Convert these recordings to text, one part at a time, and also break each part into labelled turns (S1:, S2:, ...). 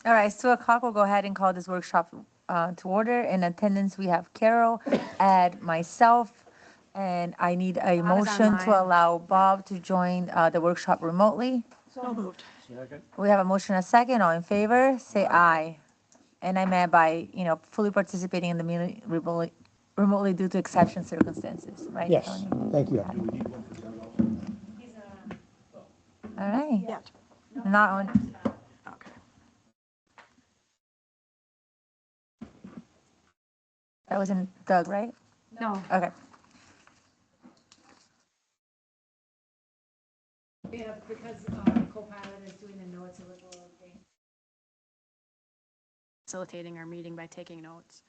S1: All right, it's 2:00. We'll go ahead and call this workshop to order. In attendance, we have Carol, Ed, myself, and I need a
S2: Bob is
S1: motion to
S2: online.
S1: allow Bob to join the workshop remotely.
S3: So moved.
S1: We have a motion, a second. All in favor, say aye. And I meant by, fully participating in the meeting remotely due to exception circumstances, right?
S4: Yes,
S1: Tony?
S4: thank you.
S1: All right,
S3: Yet.
S1: not on,
S3: Okay.
S1: that wasn't Doug, right?
S2: No.
S1: Okay.
S2: Yeah, because Copilot is doing the notes, it was a little thing. Facilitating our meeting by taking notes.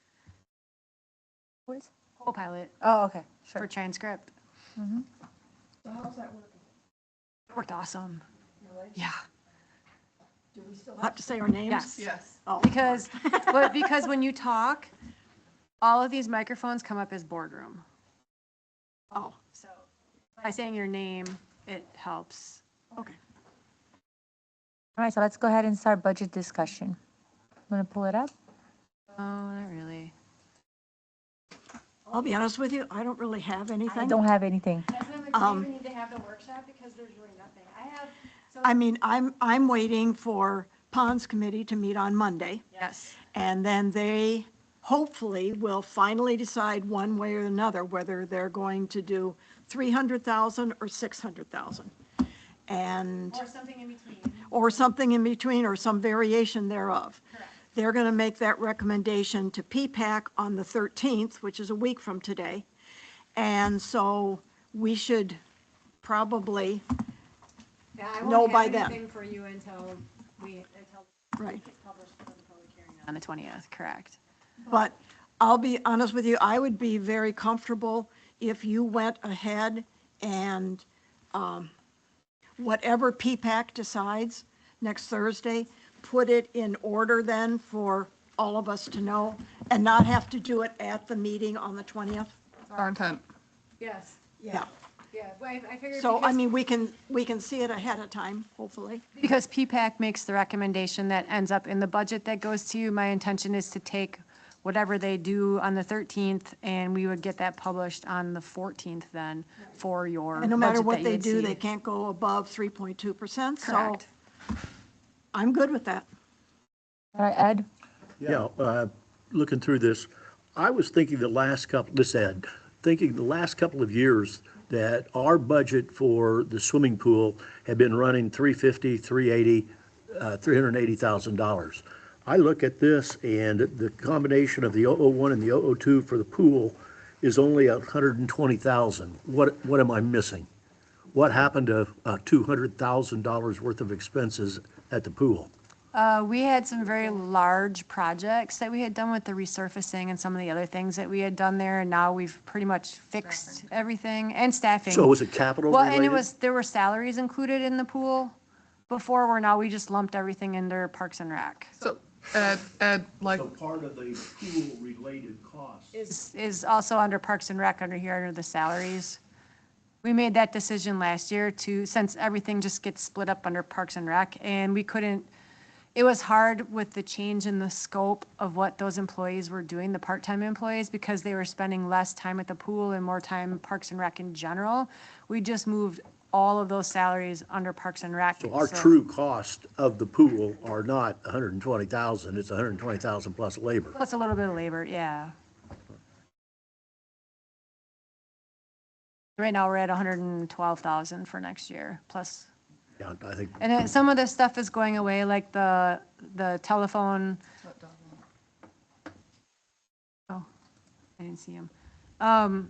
S1: What is?
S2: Copilot
S1: Oh, okay,
S2: for
S1: sure.
S2: transcript.
S3: So how's that working?
S2: It worked awesome. Yeah.
S3: Do we still have to say our names?
S2: Yes.
S3: Oh.
S2: Because, because when you talk, all of these microphones come up as boardroom.
S3: Oh,
S2: So by saying your name, it helps.
S3: okay.
S1: All right, so let's go ahead and start budget discussion. Want to pull it up?
S2: Oh, not really.
S3: I'll be honest with you, I don't really have
S1: I
S3: anything.
S1: don't have anything.
S2: That's why I'm like, do we need to have the workshop because there's really nothing. I have, so.
S3: I mean, I'm waiting for Ponds Committee to meet on Monday.
S2: Yes.
S3: And then they hopefully will finally decide one way or another whether they're going to do 300,000 or 600,000. And,
S2: Or something in between.
S3: or something in between, or some variation thereof.
S2: Correct.
S3: They're going to make that recommendation to PPAC on the 13th, which is a week from today. And so we should probably,
S2: Yeah, I
S3: No,
S2: won't
S3: by
S2: have
S3: then.
S2: anything for you until
S3: right.
S2: it's published for the public hearing on the 20th, correct?
S3: But I'll be honest with you, I would be very comfortable if you went ahead and whatever PPAC decides next Thursday, put it in order then for all of us to know and not have to do it at the meeting on the 20th.
S5: Our intent.
S2: Yes.
S3: Yeah.
S2: Yeah, well, I figured
S3: So, I
S2: because,
S3: mean, we can see it ahead of time, hopefully.
S2: because PPAC makes the recommendation that ends up in the budget that goes to you, my intention is to take whatever they do on the 13th, and we would get that published on the 14th then for your
S3: And no matter
S2: budget
S3: what
S2: that
S3: they
S2: you'd
S3: do,
S2: see.
S3: they can't go above 3.2%. So
S2: Correct.
S3: I'm good with that.
S1: All right, Ed?
S4: Yeah, looking through this, I was thinking the last couple of years that our budget for the swimming pool had been running $350, $380, $380,000. I look at this and the combination of the 001 and the 002 for the pool is only $120,000. What am I missing? What happened to $200,000 worth of expenses at the pool?
S2: We had some very large projects that we had done with the resurfacing and some of the other things that we had done there, and now we've pretty much fixed everything, and staffing.
S4: So was it capital
S2: Well,
S4: related?
S2: and there were salaries included in the pool before, where now we just lumped everything under Parks and Rec.
S5: So Ed, like,
S4: So part of the pool related costs.
S2: Is also under Parks and Rec, under here, under the salaries. We made that decision last year since everything just gets split up under Parks and Rec, and we couldn't, it was hard with the change in the scope of what those employees were doing, the part-time employees, because they were spending less time at the pool and more time Parks and Rec in general. We just moved all of those salaries under Parks and Rec.
S4: So our true cost of the pool are not 120,000, it's 120,000 plus labor.
S2: Plus a little bit of labor, yeah. Right now, we're at 112,000 for next year, plus.
S4: Yeah, I think,
S2: And then some of this stuff is going away, like the telephone. Oh, I didn't see him.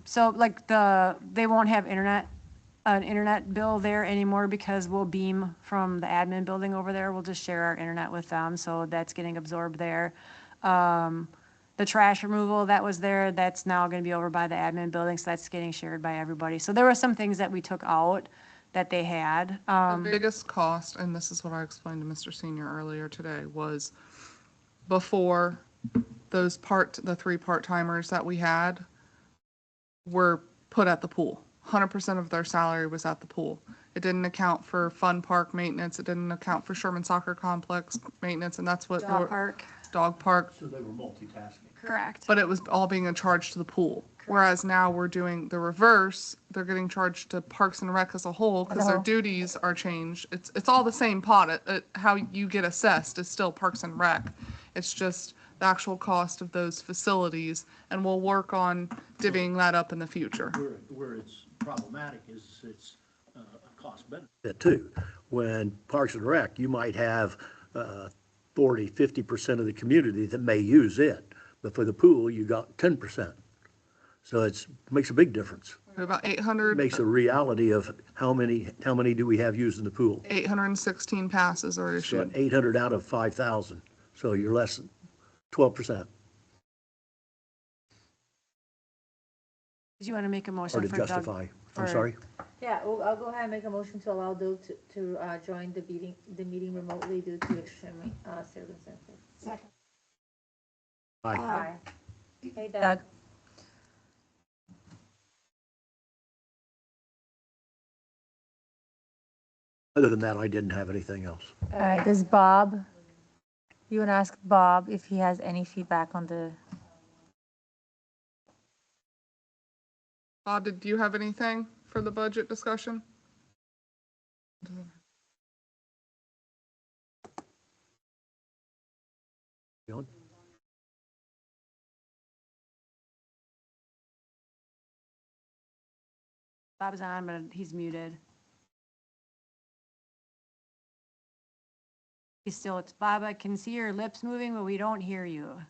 S2: So like they won't have an internet bill there anymore because we'll beam from the admin building over there. We'll just share our internet with them, so that's getting absorbed there. The trash removal that was there, that's now gonna be over by the admin building, so that's getting shared by everybody. So there were some things that we took out that they had.
S5: the biggest cost, and this is what I explained to Mr. Senior earlier today, was before the 3 part-timers that we had were put at the pool. 100% of their salary was at the pool. It didn't account for fun park maintenance. It didn't account for Sherman Soccer Complex maintenance, and that's what.
S2: Dog park,
S5: Dog park,
S4: So they were multitasking.
S2: correct.
S5: but it was all being charged to the pool. Whereas now we're doing the reverse. They're getting charged to Parks and Rec as a whole because their
S1: whole.
S5: duties are changed. It's all the same pot. How you get assessed is still Parks and Rec. It's just the actual cost of those facilities, and we'll work on divvying that up in the future.
S4: Where it's problematic is it's a cost benefit too. When Parks and Rec, you might have 40, 50% of the community that may use it. But for the pool, you got 10%. So makes a big difference.
S5: About
S4: It
S5: 800,
S4: makes a reality of how many do we have using the pool?
S5: 816 passes are
S4: So
S5: issued.
S4: 800 out of 5,000. So you're less than 12%.
S2: Did you want to make a
S4: Or
S2: motion
S4: to
S2: for Doug?
S4: justify. I'm
S2: for-
S4: sorry?
S1: Yeah, well, I'll go ahead and make a motion to allow Doug to join the meeting remotely due to extreme circumstances.
S3: Second.
S4: Aye.
S1: Aye. Hey, Doug.
S4: Other than that, I didn't have anything else.
S1: All right, does Bob, you want to ask Bob if he has any feedback on the,
S5: Bob, did you have anything for the budget discussion?
S4: John?
S2: Bob's on, but he's muted. He's still, it's Bob, I can see your lips moving, but we don't hear you.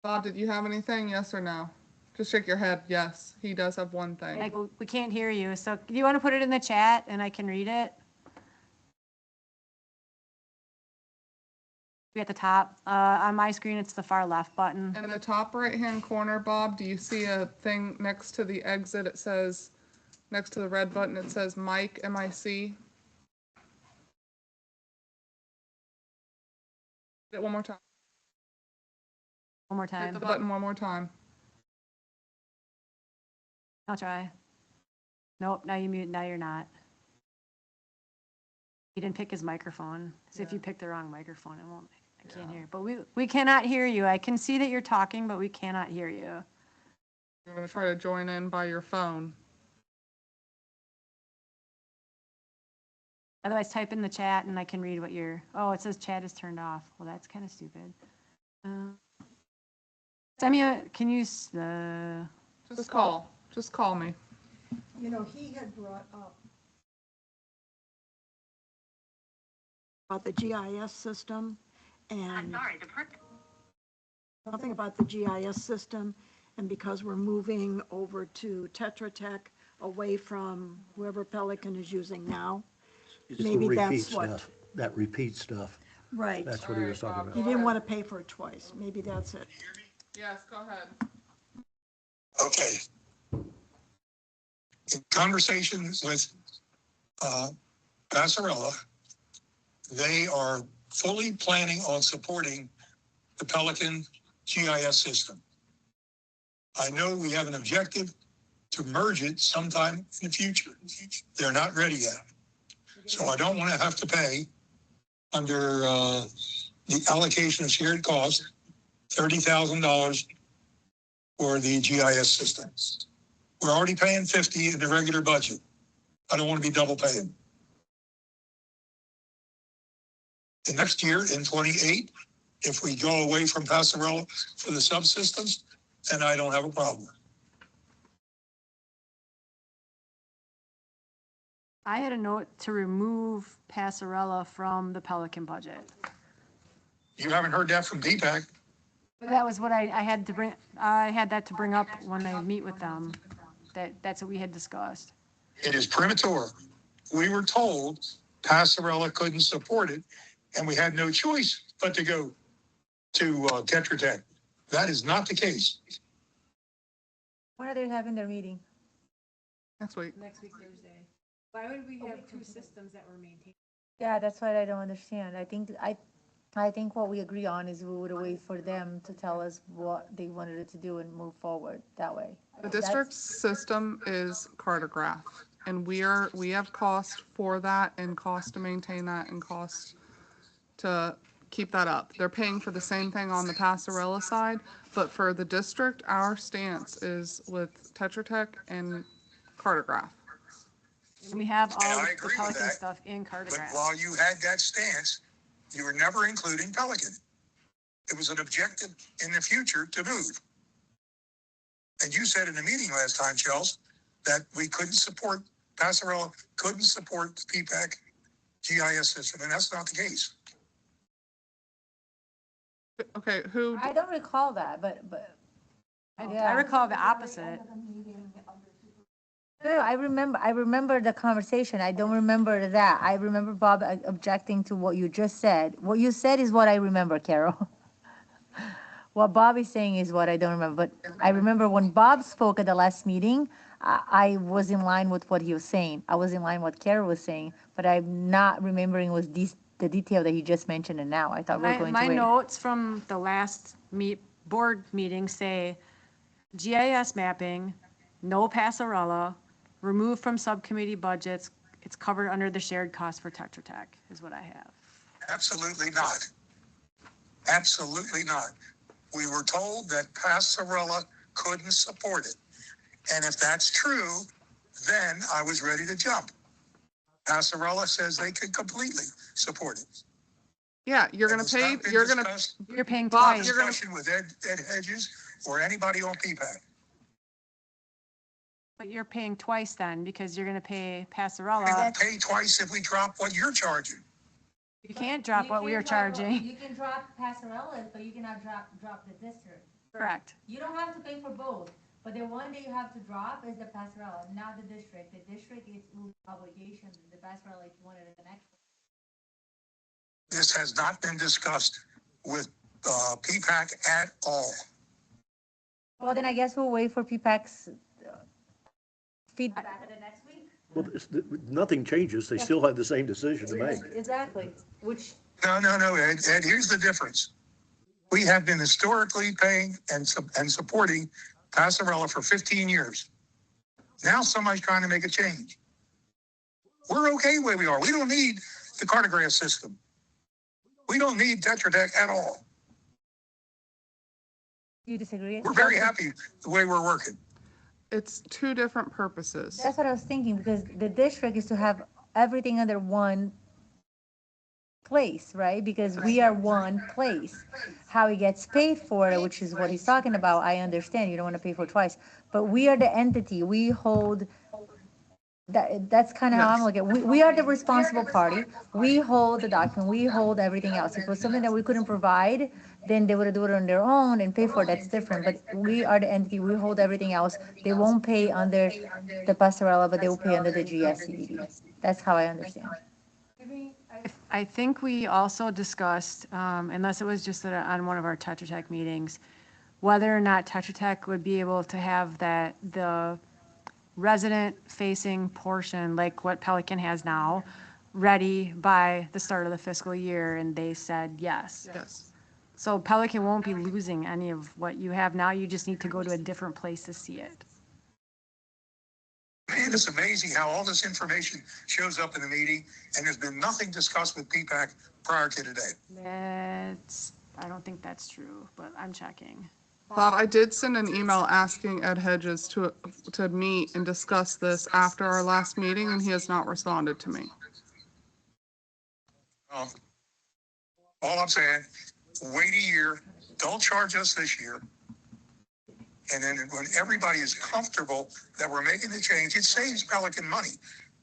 S5: Bob, did you have anything? Yes or no? Just shake your head. Yes, he does have one thing.
S2: Like, we can't hear you, so do you want to put it in the chat and I can read it? Be at the top. On my screen, it's the far left button.
S5: In the top right-hand corner, Bob, do you see a thing next to the exit? It says, next to the red button, it says Mike, M-I-C. Hit it one more time.
S2: One more
S5: Hit
S2: time.
S5: the button one more time.
S2: I'll try. Nope, now you mute, now you're not. He didn't pick his microphone. So if you pick the wrong microphone, it won't, I can't hear. But we cannot hear you. I can see that you're talking, but we cannot hear you.
S5: You're gonna try to join in by your phone.
S2: Otherwise, type in the chat and I can read what you're, oh, it says chat is turned off. Well, that's kind of stupid. Samia, can you,
S5: Just call me.
S3: You know, he had brought up about the GIS system and something about the GIS system, and because we're moving over to Tetra Tech away from whoever Pelican is using now.
S4: It's the
S3: Maybe
S4: repeat
S3: that's what-
S4: stuff, that repeat stuff.
S3: Right.
S4: That's what he was talking
S3: He
S4: about.
S3: didn't want to pay for it twice. Maybe that's it.
S5: Yes, go ahead.
S6: Okay. In conversations with Passarella, they are fully planning on supporting the Pelican GIS system. I know we have an objective to merge it sometime in the future. They're not ready yet. So I don't want to have to pay under the allocation of shared cost, $30,000 for the GIS system. We're already paying 50 in the regular budget. I don't want to be double paying. The next year in 28, if we go away from Passarella for the subsystems, then I don't have a problem.
S2: I had a note to remove Passarella from the Pelican budget.
S6: You haven't heard that from DPAC.
S2: That was what I had to bring, I had that to bring up when I meet with them, that's what we had discussed.
S6: It is premature. We were told Passarella couldn't support it, and we had no choice but to go to Tetra Tech. That is not the case.
S1: When are they having their meeting?
S5: Next week.
S2: Next week, Thursday. Why would we have two systems that were maintained?
S1: Yeah, that's what I don't understand. I think what we agree on is we would wait for them to tell us what they wanted it to do and move forward that way.
S5: The
S1: That's-
S5: district's system is cartograph, and we have cost for that and cost to maintain that and cost to keep that up. They're paying for the same thing on the Passarella side, but for the district, our stance is with Tetra Tech and cartograph.
S2: We have
S6: And
S2: all
S6: I
S2: the
S6: agree with
S2: Pelican
S6: that,
S2: stuff in
S6: But
S2: cartograph.
S6: while you had that stance, you were never including Pelican. It was an objective in the future to move. And you said in the meeting last time, Chels, that we couldn't support, Passarella couldn't support the PPAC GIS system, and that's not the case.
S5: Okay, who,
S1: I don't recall that, but, yeah.
S2: I recall the opposite.
S1: No, I remember the conversation. I don't remember that. I remember Bob objecting to what you just said. What you said is what I remember, Carol. What Bob is saying is what I don't remember, but I remember when Bob spoke at the last meeting, I was in line with what he was saying. I was in line with what Carol was saying, but I'm not remembering was the detail that he just mentioned and now. I thought we were going to
S2: My
S1: wait.
S2: notes from the last board meeting say GIS mapping, no Passarella, removed from subcommittee budgets. It's covered under the shared cost for Tetra Tech is what I have.
S6: Absolutely not. Absolutely not. We were told that Passarella couldn't support it. And if that's true, then I was ready to jump. Passarella says they could completely support it.
S5: yeah, you're gonna
S6: It has
S5: pay,
S6: not been
S5: you're gonna,
S6: discussed-
S2: You're paying
S5: Bob,
S2: twice.
S5: you're gonna-
S6: Discussion with Ed Hedges or anybody on PPAC.
S2: But you're paying twice then because you're gonna pay
S6: We
S2: Passarella.
S6: won't pay twice if we drop what you're charging.
S2: You can't drop what we are charging.
S1: You can drop Passarella's, but you cannot drop the district.
S2: Correct.
S1: You don't have to pay for both, but the one that you have to drop is the Passarella, not the district. The district is obligation, the Passarella, if you wanted an extra.
S6: This has not been discussed with PPAC at all.
S1: Well, then I guess we'll wait for PPAC's feedback at the next week.
S4: Well, nothing changes. They still have the same decision to make.
S1: Exactly, which,
S6: No, Ed, here's the difference. We have been historically paying and supporting Passarella for 15 years. Now somebody's trying to make a change. We're okay where we are. We don't need the cartograph system. We don't need Tetra Tech at all.
S1: you disagree?
S6: We're very happy the way we're working.
S5: it's two different purposes.
S1: That's what I was thinking, because the district is to have everything under one place, right? Because we are one place. How he gets paid for it, which is what he's talking about, I understand, you don't want to pay for it twice. But we are the entity, we hold, that's kind of how I'm
S5: Yes.
S1: looking at it. We are the responsible party. We hold the document, we hold everything else. If it was something that we couldn't provide, then they would do it on their own and pay for it, that's different. But we are the entity, we hold everything else. They won't pay under the Passarella, but they will pay under the GSCDD. That's how I understand.
S2: I think we also discussed, unless it was just on one of our Tetra Tech meetings, whether or not Tetra Tech would be able to have the resident-facing portion, like what Pelican has now, ready by the start of the fiscal year, and they said yes.
S5: Yes.
S2: So Pelican won't be losing any of what you have now, you just need to go to a different place to see it.
S6: Man, it's amazing how all this information shows up in the meeting, and there's been nothing discussed with PPAC prior to today.
S2: I don't think that's true, but I'm checking.
S5: Bob, I did send an email asking Ed Hedges to meet and discuss this after our last meeting, and he has not responded to me.
S6: All I'm saying, wait a year, don't charge us this year. And then when everybody is comfortable that we're making the change, it saves Pelican money.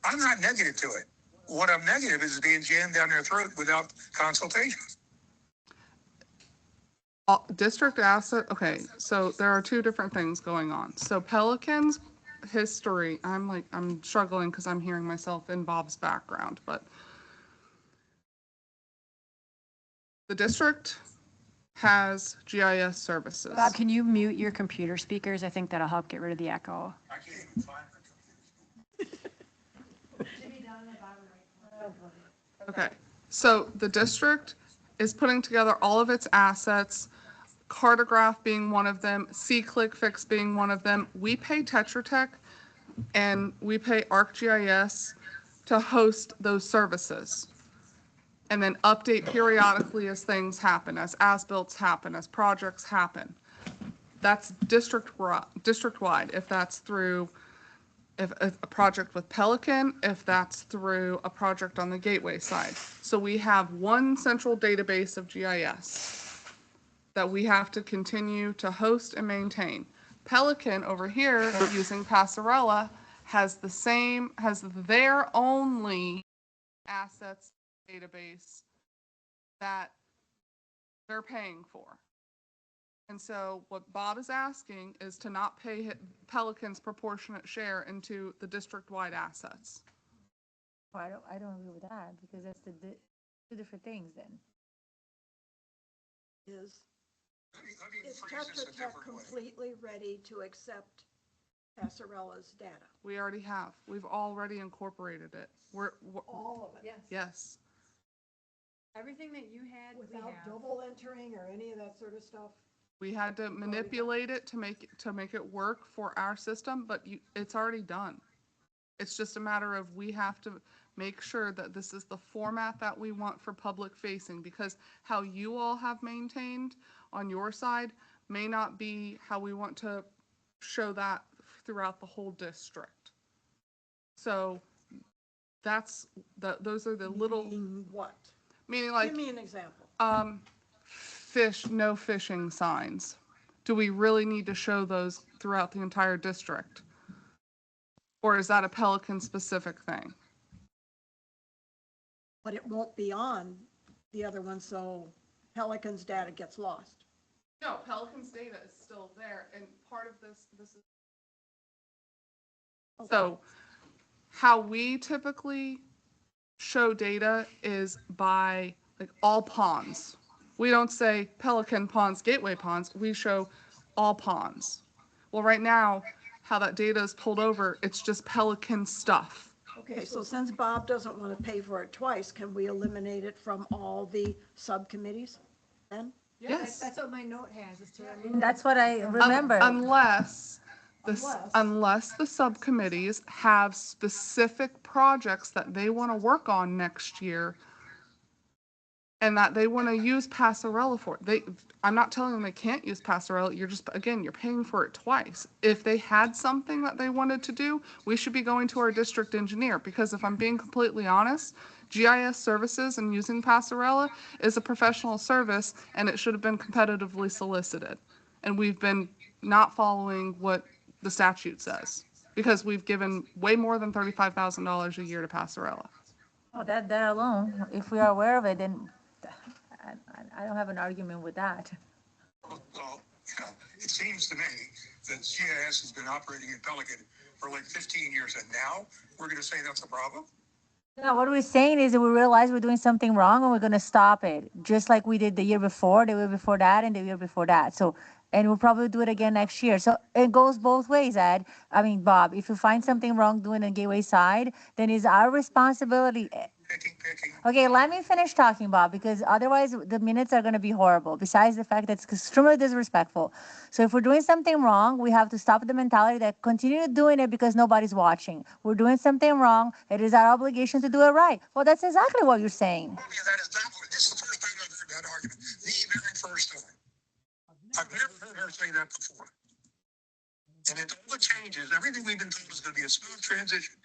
S6: I'm not negative to it. What I'm negative is being jammed down their throat without consultation.
S5: District asset, okay, so there are two different things going on. So Pelican's history, I'm struggling because I'm hearing myself in Bob's background, but the district has GIS services.
S2: Bob, can you mute your computer speakers? I think that'll help get rid of the echo.
S6: I can't even find my computer.
S5: Okay, so the district is putting together all of its assets, Cartograph being one of them, C-Click Fix being one of them. We pay Tetra Tech and we pay ArcGIS to host those services. And then update periodically as things happen, as-builts happen, as projects happen. That's district-wide, if that's through if a project with Pelican, if that's through a project on the gateway side. So we have one central database of GIS that we have to continue to host and maintain. Pelican over here, using Passarella, has their only assets database that they're paying for. And so what Bob is asking is to not pay Pelican's proportionate share into the district-wide assets.
S1: I don't agree with that, because that's two different things then.
S3: Is
S6: Let me
S3: Is
S6: phrase this a
S3: Tetra Tech
S6: different way.
S3: completely ready to accept Passarella's data?
S5: We already have. We've already incorporated it. We're
S3: All of it?
S5: yes.
S2: Everything that you had,
S3: Without double entering or any of that sort of stuff?
S5: We had to manipulate it to make it work for our system, but it's already done. It's just a matter of we have to make sure that this is the format that we want for public facing, because how you all have maintained on your side may not be how we want to show that throughout the whole district. So those are the little,
S3: Meaning what?
S5: meaning like
S3: Give me an example.
S5: no fishing signs. Do we really need to show those throughout the entire district? Or is that a Pelican specific thing?
S3: But it won't be on the other one, so Pelican's data gets lost.
S5: No, Pelican's data is still there, and part of this is. So how we typically show data is by like all ponds. We don't say Pelican ponds, gateway ponds, we show all ponds. Well, right now, how that data is pulled over, it's just Pelican stuff.
S3: Okay, so since Bob doesn't want to pay for it twice, can we eliminate it from all the subcommittees then?
S5: Yes.
S2: That's what my note has, is to.
S1: That's what I remember.
S5: Unless the subcommittees have specific projects that they want to work on next year and that they want to use Passarella for. I'm not telling them they can't use Passarella. You're paying for it twice. If they had something that they wanted to do, we should be going to our district engineer, because if I'm being completely honest, GIS services and using Passarella is a professional service and it should have been competitively solicited. And we've been not following what the statute says, because we've given way more than $35,000 a year to Passarella.
S1: Oh, that alone, if we are aware of it, then I don't have an argument with that.
S6: Well, it seems to me that GIS has been operating in Pelican for like 15 years, and now we're going to say that's a problem?
S1: No, what we're saying is that we realize we're doing something wrong and we're going to stop it, just like we did the year before, the year before that, and the year before that. So, and we'll probably do it again next year. So it goes both ways, Bob. If you find something wrong doing the gateway side, then it's our responsibility.
S6: Picking.
S1: Okay, let me finish talking, Bob, because otherwise the minutes are going to be horrible, besides the fact that it's extremely disrespectful. So if we're doing something wrong, we have to stop the mentality that continue doing it because nobody's watching. We're doing something wrong. It is our obligation to do it right. Well, that's exactly what you're saying.
S6: Oh, yeah, that is not, this is the first time I've heard that argument. The very first time. I've never heard her say that before. And it all the changes, everything we've been told is going to be a smooth transition.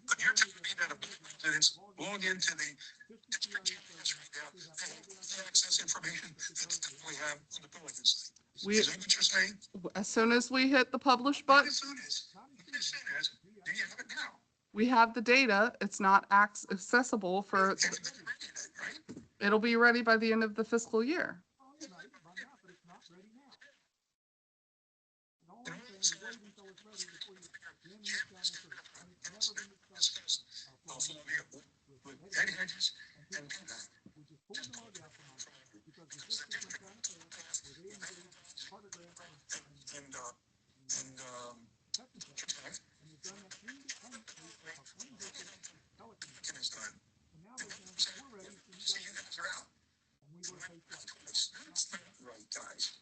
S6: But you're telling me that if residents log into the district GIS right now, they have the access information that we have on the Pelican site. Is that what you're saying?
S5: As soon as we hit the publish button,
S6: As soon as, do you have it now?
S5: we have the data. It's not accessible for,
S6: It's been ready then, right?
S5: it'll be ready by the end of the fiscal year.
S6: Discuss Flavia with Ed Hedges and PPAC. And, PPAC is done. So you guys are out. Right, guys.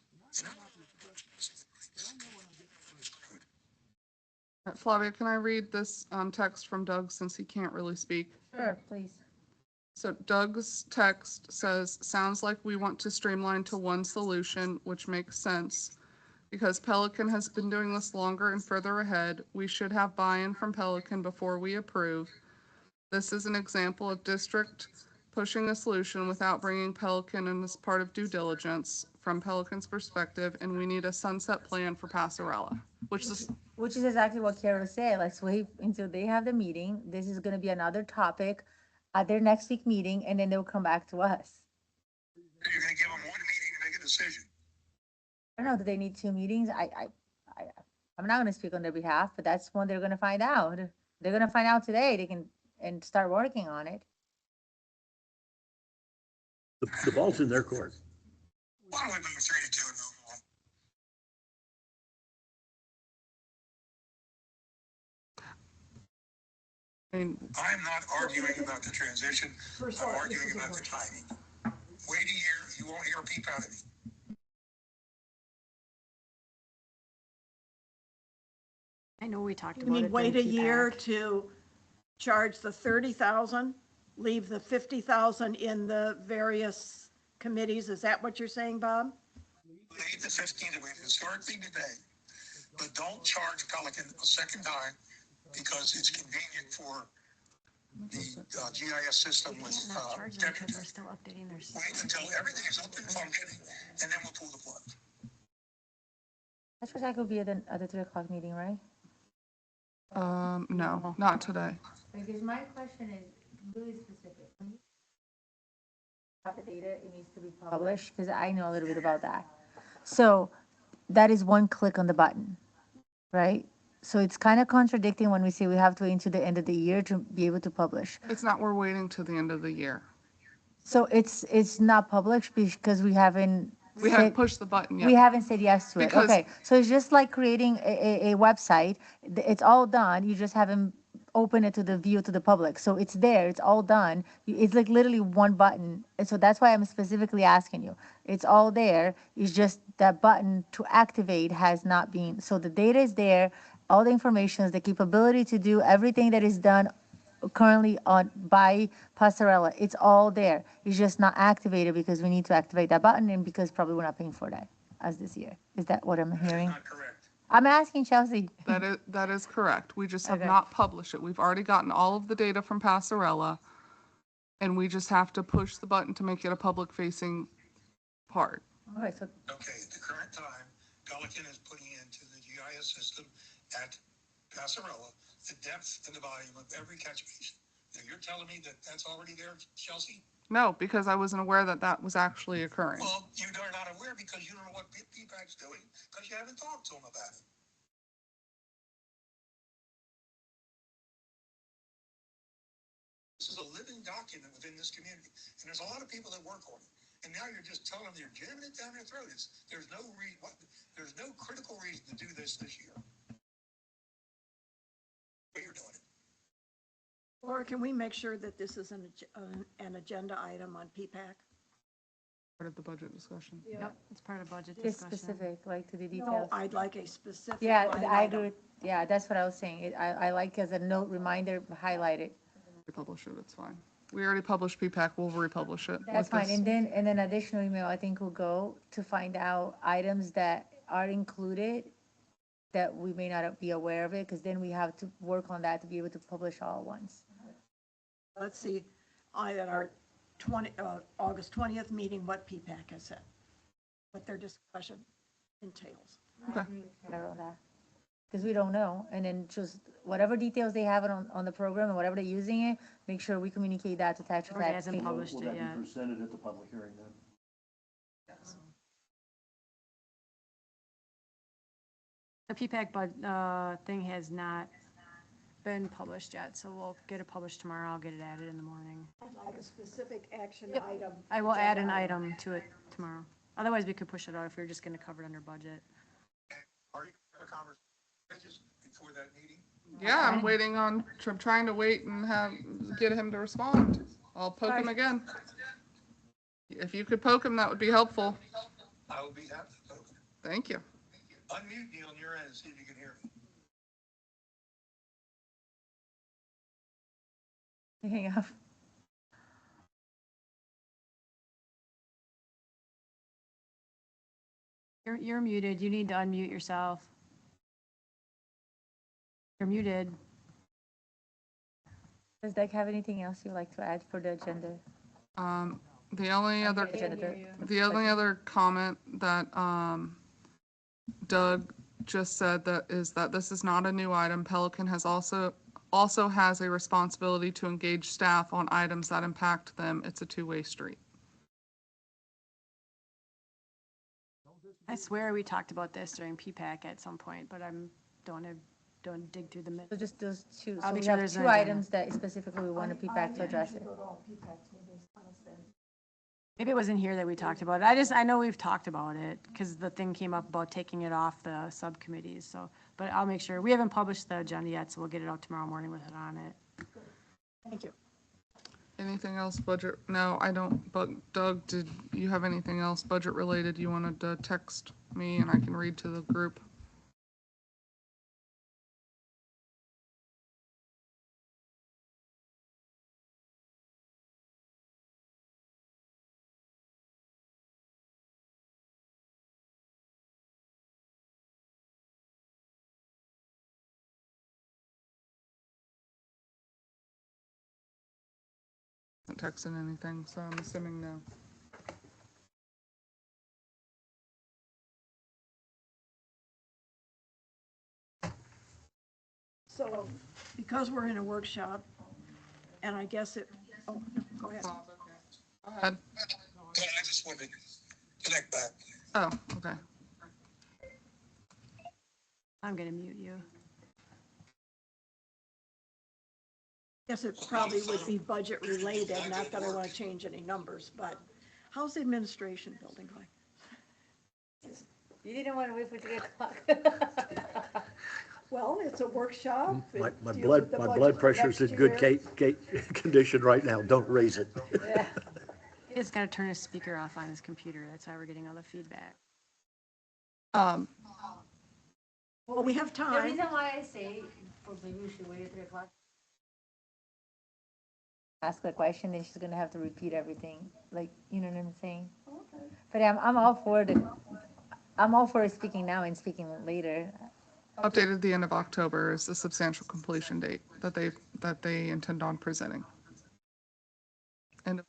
S5: Flavia, can I read this text from Doug since he can't really speak?
S1: Sure, please.
S5: So Doug's text says, sounds like we want to streamline to one solution, which makes sense. Because Pelican has been doing this longer and further ahead, we should have buy-in from Pelican before we approve. This is an example of district pushing a solution without bringing Pelican in as part of due diligence from Pelican's perspective, and we need a sunset plan for Passarella, which is,
S1: Which is exactly what Carol said. Let's wait until they have the meeting. This is gonna be another topic at their next week meeting, and then they'll come back to us.
S6: You're gonna give them one meeting to make a decision.
S1: I don't know, do they need 2 meetings? I'm not gonna speak on their behalf, but that's when they're gonna find out. They're gonna find out today. They can, and start working on it.
S4: The ball's in their court.
S6: Why don't we move 3-2 and move on?
S5: I mean,
S6: I'm not arguing about the transition. I'm arguing about the timing. Wait a year, you won't hear a peep out of me.
S2: I know we talked
S3: You
S2: about
S3: mean
S2: it.
S3: wait a
S2: during
S3: year
S2: PPAC.
S3: to charge the 30,000, leave the 50,000 in the various committees? Is that what you're saying, Bob?
S6: Leave the 15 that we've historically been paying, but don't charge Pelican a second time because it's convenient for the GIS system with
S2: Can't not charge them because
S6: Tetra
S2: they're
S6: Tech.
S2: still updating their system.
S6: Wait until everything is up and functioning, and then we'll pull the plug.
S1: That's what that could be at the 3 o'clock meeting, right?
S5: no, not today.
S1: Because my question is really specific. When you have the data, it needs to be published, because I know a little bit about that. So that is one click on the button, right? So it's kind of contradicting when we say we have to wait until the end of the year to be able to publish.
S5: It's not, we're waiting till the end of the year.
S1: So it's not published because we haven't.
S5: We haven't
S1: said-
S5: pushed the button
S1: We
S5: yet.
S1: haven't said yes to it.
S5: Because-
S1: Okay, so it's just like creating a website. It's all done. You just haven't opened it to the view to the public. So it's there. It's all done. It's like literally one button. And so that's why I'm specifically asking you. It's all there. It's just that button to activate has not been. So the data is there. All the information is the capability to do everything that is done currently on by Passarella. It's all there. It's just not activated because we need to activate that button and because probably we're not paying for that as this year. Is that what I'm hearing?
S6: Not correct.
S1: I'm asking Chelsea.
S5: That is correct. We just have
S1: Okay.
S5: not published it. We've already gotten all of the data from Passarella, and we just have to push the button to make it a public-facing part.
S1: Okay, so
S6: Okay, at the current time, Pelican is putting into the GIS system at Passarella the depth and the volume of every catch basin. Now, you're telling me that that's already there, Chelsea?
S5: No, because I wasn't aware that that was actually occurring.
S6: Well, you are not aware because you don't know what PPAC's doing because you haven't talked to them about it. This is a living document within this community, and there's a lot of people that work on it. And now you're just telling them you're jamming it down their throat. There's no critical reason to do this year. But you're doing it.
S3: Laura, can we make sure that this is an agenda item on PPAC?
S5: Part of the budget discussion.
S2: Yep, it's part of budget
S1: it's
S2: discussion.
S1: specific, like to the
S3: No,
S1: details.
S3: I'd like a specific.
S1: Yeah,
S3: line
S1: I
S3: item.
S1: agree. Yeah, that's what I was saying. I like as a note reminder, highlight it.
S5: Republish it, it's fine. We already published PPAC, we'll republish it.
S1: That's
S5: with
S1: fine.
S5: this.
S1: And then additional email, I think will go to find out items that are included that we may not be aware of it, because then we have to work on that to be able to publish all at once.
S3: Let's see, at our August 20th meeting, what PPAC has said, what their discussion entails.
S1: Because we don't know, and then just whatever details they have on the program and whatever they're using it, make sure we communicate that to Tetra
S2: Or it
S1: Tech.
S2: hasn't published it yet.
S4: presented at the public hearing then?
S2: The PPAC thing has not been published yet, so we'll get it published tomorrow. I'll get it added in the morning.
S3: Like a specific action item.
S2: I will add an item to it tomorrow. Otherwise, we could push it out if we were just gonna cover it under budget.
S6: Are you having a conversation before that meeting?
S5: Yeah, I'm waiting on, I'm trying to wait and get him to respond. I'll poke him again. If you could poke him, that would be helpful.
S6: I will be happy to.
S5: Thank you.
S6: Unmute me on your end and see if you can hear me.
S1: Hang up.
S2: You're muted. You need to unmute yourself. You're muted.
S1: Does Doug have anything else you'd like to add for the agenda?
S5: The only other, the only other comment that, Doug just said that this is not a new item. Pelican has also has a responsibility to engage staff on items that impact them. It's a two-way street.
S2: I swear we talked about this during PPAC at some point, but don't dig through the minutes.
S1: So just those two.
S2: I'll
S1: So
S2: make
S1: we
S2: sure
S1: have
S2: there's an
S1: two
S2: agenda.
S1: items that specifically we want to be back to address it.
S2: Maybe it wasn't here that we talked about it. I know we've talked about it because the thing came up about taking it off the subcommittees, so, but I'll make sure. We haven't published the agenda yet, so we'll get it out tomorrow morning with it on it.
S3: Thank you.
S5: Anything else budget? No, I don't, but Doug, did you have anything else budget related you wanted to text me and I can read to the group? Haven't texted anything, so I'm assuming no.
S3: So, because we're in a workshop, and I guess oh, no, go ahead.
S5: Go ahead.
S6: I just wanted to connect back.
S5: Oh, okay.
S2: I'm gonna mute you.
S3: Guess it probably would be budget related, not that I want to change any numbers, but how's the administration building going?
S1: You didn't want to wait for 3 o'clock.
S3: Well, it's a workshop.
S4: My
S3: It deals with the budget
S4: blood
S3: for
S4: pressure's in
S3: next
S4: good
S3: year.
S4: condition right now. Don't raise it.
S2: He just gotta turn his speaker off on his computer. That's how we're getting all the feedback.
S3: Well, we have
S1: The
S3: time.
S1: reason why I say maybe we should wait at 3 o'clock. Ask a question and she's gonna have to repeat everything, like, you know what I'm saying? But I'm all for speaking now and speaking later.
S5: Updated the end of October is the substantial completion date that they intend on presenting. End of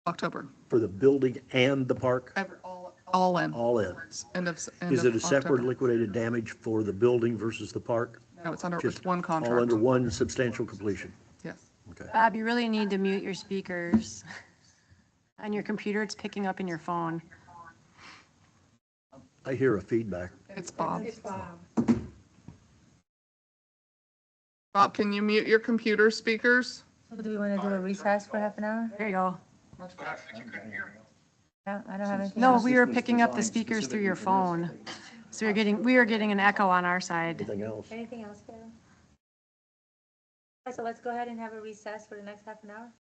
S5: October.
S4: For the building and the park,
S5: All in.
S4: all in.
S5: End of
S4: Is it a separate
S5: October.
S4: liquidated damage for the building versus the park?
S5: No, it's under,
S4: Just
S5: it's one
S4: all
S5: contract.
S4: under one substantial completion?
S5: Yes.
S4: Okay.
S2: Bob, you really need to mute your speakers. On your computer, it's picking up in your phone.
S4: I hear a feedback.
S5: It's Bob. Bob, can you mute your computer speakers?
S1: So do we want to do a recess for half an hour?
S2: There you go.
S1: Yeah, I don't have anything
S2: No,
S1: else.
S2: we were picking up the speakers through your phone. So we were getting an echo on our side.
S4: Anything else?
S1: Anything else, Carol? So let's go ahead and have a recess for the next half an hour.